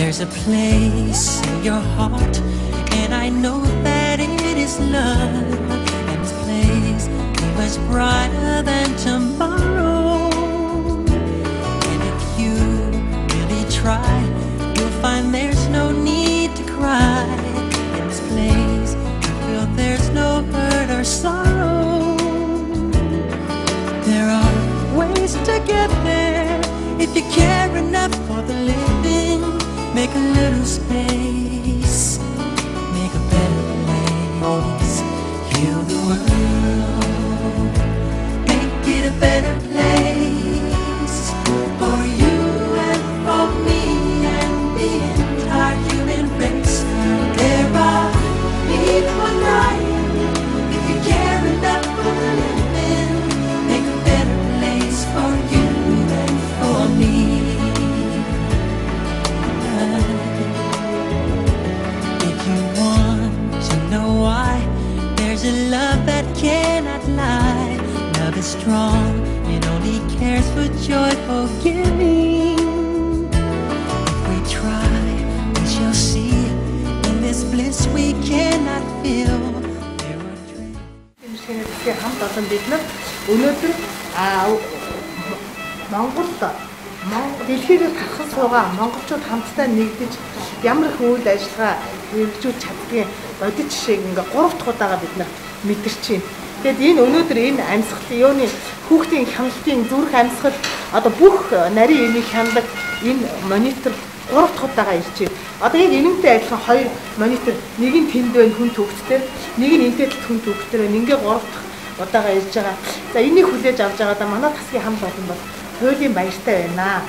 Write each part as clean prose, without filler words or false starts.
There's a place in your heart, and I know that it is love. And this place is much brighter than tomorrow. And if you really try, you'll find there's no need to cry. In this place, you feel there's no hurt or sorrow. There are ways to get there if you care enough for the living. Make a little space, make a better place. Heal the world, make it a better place for you and for me and the entire human race. There are people dying. If you care enough for the living, make a better place for you and for me. If you want to know why, there's a love that cannot lie. Love is strong, it only cares for joyful giving. If we try, we shall see. In this bliss we cannot feel. There are dreams. Хамт олон бид нар өнөөдөр дэлхийд тархан суугаа монголчууд хамтдаа нэгдэж ямар их үйл ажиллагаа хэрэгжүүлж чаддгийг бодит жишээг ингээ 3 дахь удаага бид нар мэдэрч байна. Тэгэд энэ өнөөдөр энэ амьсгалын юуны хүүхдийн хяналтын зүрх амьсгал одоо бүх нарийн энийг хяндаг энэ монитор 3 дахь удаага ирж байна. Одоо яг энэнтэй адилхан 2 монитор, нэг нь тэнд байна хүн төгсдөр, нэг нь энтэй хүн төгсдөр байна. Ингээ 3 дахь удаага ирж байгаа. За энийг хүлээж авч байгаадаа манай тасгийн хамт олон бол хуулийн баяртай байна.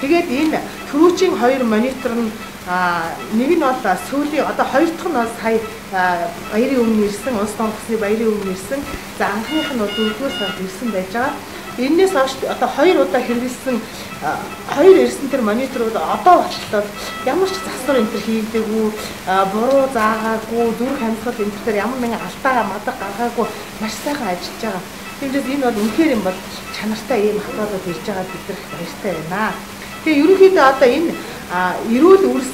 Тэгээд энэ түрүүчийн 2 монитор нь нэг нь бол сүүлийн одоо 2 дахь нь бол сая баярын өмнө ирсэн, улс тон тасны баярын өмнө ирсэн. За анхных нь бол 4-р сард ирсэн байж байгаа. Энээс хойш одоо 2 удаа хэрэглэсэн 2 ирсэн тэр мониторууд одоо болтол ямар ч засвар энэ төр хийгдэггүй, буруу заагаагүй, зүрх амьсгал энэ төр ямар нэгэн алдаа мадаг гаргаагүй маш сайхан ажиллаж байгаа. Тэгвэл энэ бол үнэхээр юм бол чанартай ийм хавтаад ирж байгаа бид нар баяртай байна. Тэгээ ерөнхийдөө одоо энэ эрүүл үрс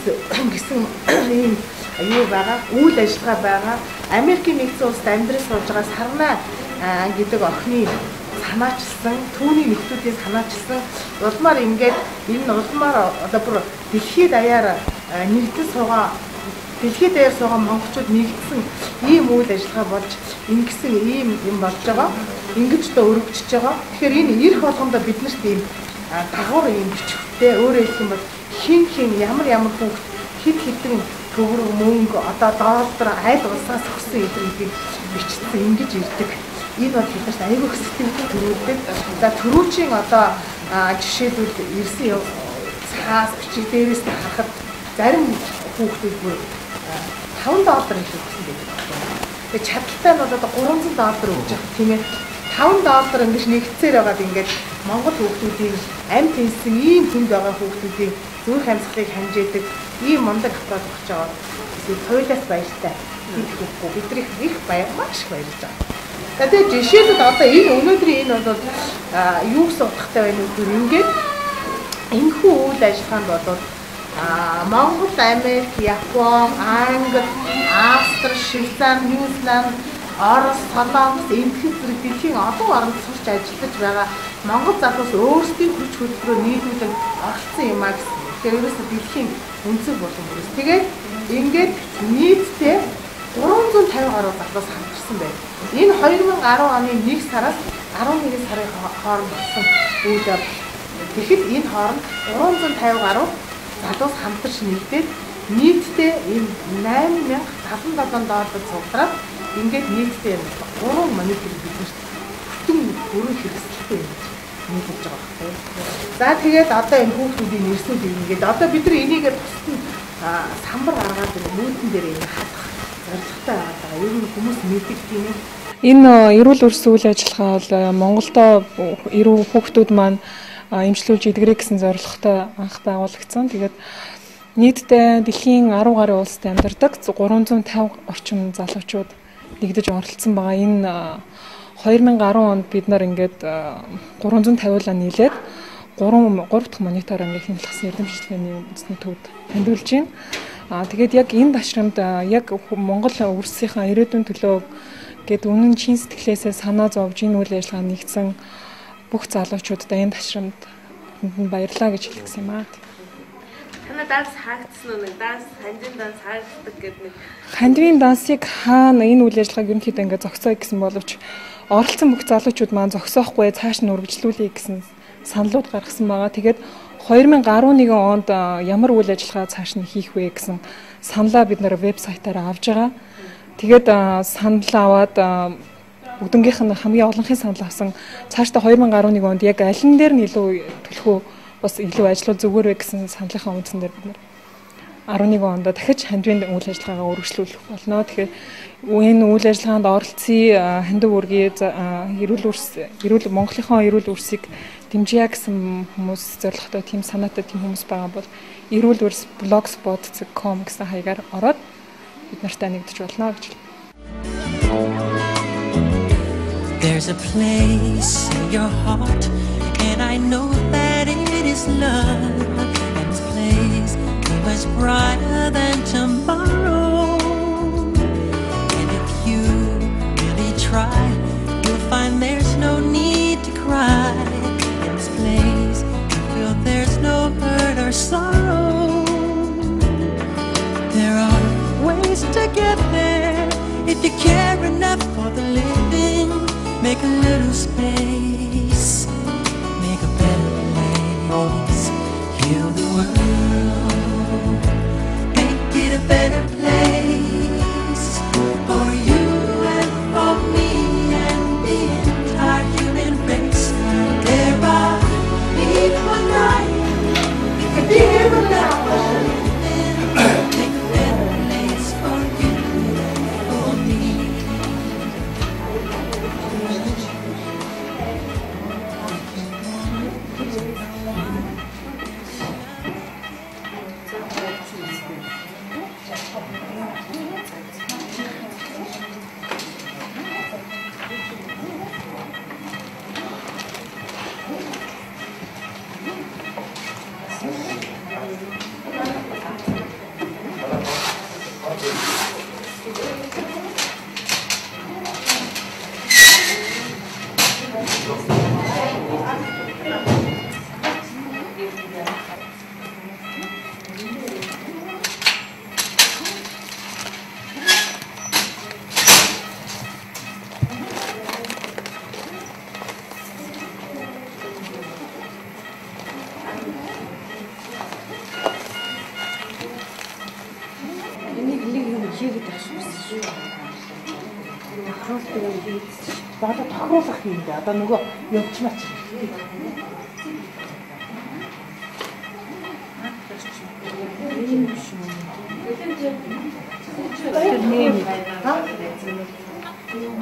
гэсэн ийм юу байгаа, үйл ажиллагаа байгаа. Америкийн нэгдсэн улсад амьдрал сууж байгаа Сарна гэдэг охины санаачилсан, түүний нөхдүүдийн санаачилсан улмаар ингээд энэ улмаар одоо бүр дэлхийд даяар нэгдсэн суугаа монголчууд нэгдсэн ийм үйл ажиллагаа болж ингэсэн ийм юм болж байгаа. Ингэж та өргөжж байгаа. Тэгэхээр энэ ирэх болгондоо биднэрт ийм дагавар ийм бичвэртэй өөрөөр хэлэх юм бол хин ямар хүүхд хэд хэдэн төгрөг мөнгө одоо доллар аль улсаас өгсөн эдрийг бичсэн ингэж ирдэг. Энэ бол биднэрт аягүй сэтгэл төрүүлдэг. За түрүүчийн одоо жишээлбэл ирсэн цаас бичиг дээрээс нь харахад зарим хүүхдүүд бүр $5 их өгсөн байдаг. Тэгээ чадaltaй нь бол одоо $300 өгч байгаа тийм ээ. $5 ингэж нэгцээр байгаад ингээд монгол хүүхдүүдийн амь тэнсэн ийм хүнд байгаа хүүхдүүдийн зүрх амьсгалыг ханжээдэг ийм мундаг аваад өгч байгаа. Тойлоос баяртай. Бид их маш их баярлж байгаа. Тэгээд жишээлбэл одоо энэ өнөөдрийн энэ бол юу гэсэн утгатай байна вэ гэхээр ингээд энэхүү үйл ажиллагаанд бол Монгол, Америк, Япон, Англи, Австрали, Швейцар, Нью-Зеланд, Орос, Солонгос, энэхүү зэрэг дэлхийн олон орнд сурч ажиллаж байгаа монгол залуус өөрсдийн хүч хөдөлгөөрөөр нийлүүлэн оролцсон юм а гэсэн. Тэгэхээр ерөөсөө дэлхийн өнцөг болон бүрээс. Тэгээд ингээд нийтдээ 350 гаруй залуус хамтарсан байна. Энэ 2010 оны 1 сараас 11 сарын хооронд болсон үйл явдал. Тэгэхэд энэ хооронд 350 гаруй залуус хамтарч нэгдээд нийтдээ энэ $8,077 цуглараад ингээд нийтдээ 3 монитор биднэрт бүтэн бүрэн хэрэгсэлтэй юм нийлж байгаа байхгүй. За тэгээд одоо энэ хүүхдүүдийн нэрсүүд ингээд одоо бид нар энийг тусад самбар гаргаад нүүдэн дээр ингэ хадах зорилготой байгаа. Ер нь хүмүүс мэддэг тийм ээ. Энэ эрүүл үрс үйл ажиллагаа бол Монголдо эрүү хүүхдүүд маань эмчлүүлж идэгрээ гэсэн зорилготой анх байгуулагдсан. Тэгээд нийтдээ дэлхийн 10 гаруй улсад амьдардаг 350 орчим залуучууд нэгдэж оролцсон байгаа. Энэ 2010 онд бид нар ингээд 350-уулаа нийлээд 3 дахь монитороор ингээ хяналтсан эрдэмтдийн үндэсний төвд хандуулж байна. Тэгээд яг энэ ташрамд яг Монгол улсынхаа ирээдүйн төлөө гээд үнэн чин сэтгэлээсээ санаа зовж энэ үйл ажиллагаа нэгдсэн бүх залуучуудад энэ ташрамд баярлалаа гэж хэлэх гэсэн юм аа. Танаа данс хаагдсан уу? Данс хандын данс хаагддаг гэдэг нэг. Хандвийн дансыг хаана энэ үйл ажиллагааг ерөнхийдөө ингээ зогсооё гэсэн боловч оролцсон бүх залуучууд маань зогсоохгүй цааш нь үргэлжлүүлэе гэсэн саналууд гаргасан байгаа. Тэгээд 2011 онд ямар үйл ажиллагаа цааш нь хийх вэ гэсэн саналаа бид нэр вебсайтаараа авж байгаа. Тэгээд санал аваад бүгднгийнх нь хамгийн олонхын санал авсан цаашдаа 2011 онд яг аль нь дээр нь илүү төлхөө бас илүү ажиллах зүгээр вэ гэсэн саналынхаа үндсэн дээр бид нэр 11 онд дахиж хандвийн үйл ажиллагаагаа үргэлжлүүлэх болно. Тэгэхээр энэ үйл ажиллагаанд оролцсон хандив үргийн эрүүл Монголынхоо эрүүл үрсийг дэмжиж гэсэн хүмүүс зорилготой тийм санаатай тийм хүмүүс байгаа бол эрүүл үрс blogspot.com гэсэн хаягаар ороод бид нартай нэгдэж болно гэж. There's a place in your heart and I know that it is love, and this place is much brighter than tomorrow, and if you really try you'll find there's no need to cry. In this place you feel there's no hurt or sorrow. There are ways to get there if you care enough for the living. Make a little space, make a better place, heal the world, make it a better place for you and for me and the entire human race. There are people dying, people now, make a better place for you and for me. Одоо тохируулах юм даа. Одоо нөгөө явчмаач.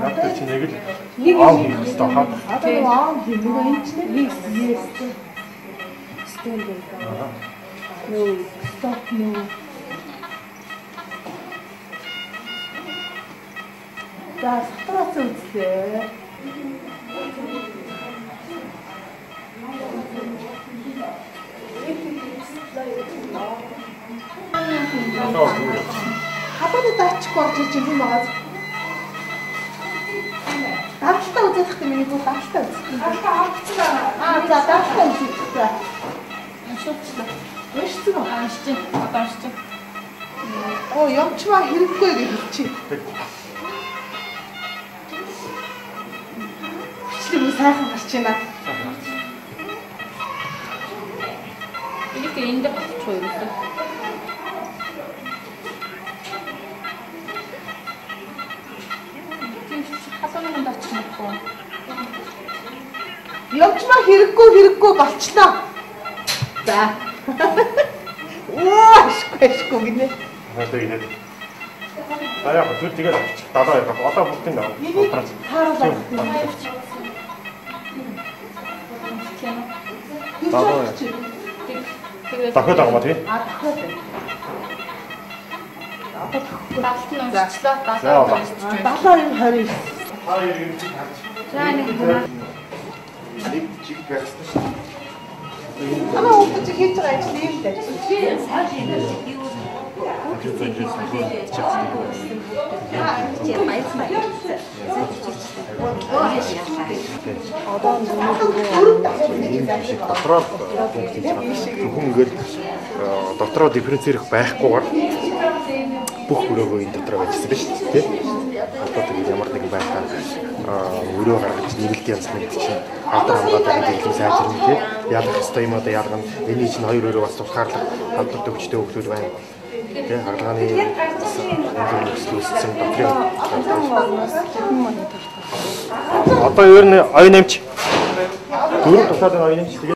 Одоо чи нэг л аав хийх хэрэгтэй хаа. Одоо нөгөө аав хийх нөгөө энэ чинь yes. Stand up. No, stop no. За сатраас үзлээ. Хапад даачих орж иж юм байгаа. Давталтаа үзэх хэрэгтэй миний бүх давталтаа үзэх. Давталтаа авчихсан. За давталтаа үзэх хэрэгтэй. Ашигчлаа. Яшцэг аашчих. Одоо аашчих. Оо явчмаа хэрэггүй гэж хэлчих. Бичлэг сайхан гарч байна. Энийг энд болчихоо юу вэ? Явчмаа хэрэггүй болчихлоо. За. Ашгүй гинэ. Тэгээд яа хөтөл тэгээд далаа явах. Одоо бүгдийн наа. Тааруулаад. Дахиад авах тий. Дахиад. Одоо Далт нь уншчлаа. 70-20. За нэг чиг байсан шүү. Манай хүмүүс хийж байгаа ажил юм даа. Дотроо зөвхөн ингээд дотроо дифференцирэх байхгүйгээр бүх өрөөгөө энэ дотроо байжсэн биз дээ тий. Одоо тэгээд ямар нэгэн байхаар өрөө гаргаж нэгэлт янз нэг чинь хатар хамгаалаад хэлсэн сайжрна тий. Ялах хэвээр юм одоо ялгана. Эний чинь хоёр өрөө бас тусгаарлах хамтартай хүчтэй хөвгүүд байна. Тий харлагааны өссөн дотроо. Одоо ер нь оюун эмч дөрөв тусаад байгаа оюун эмч тэгээд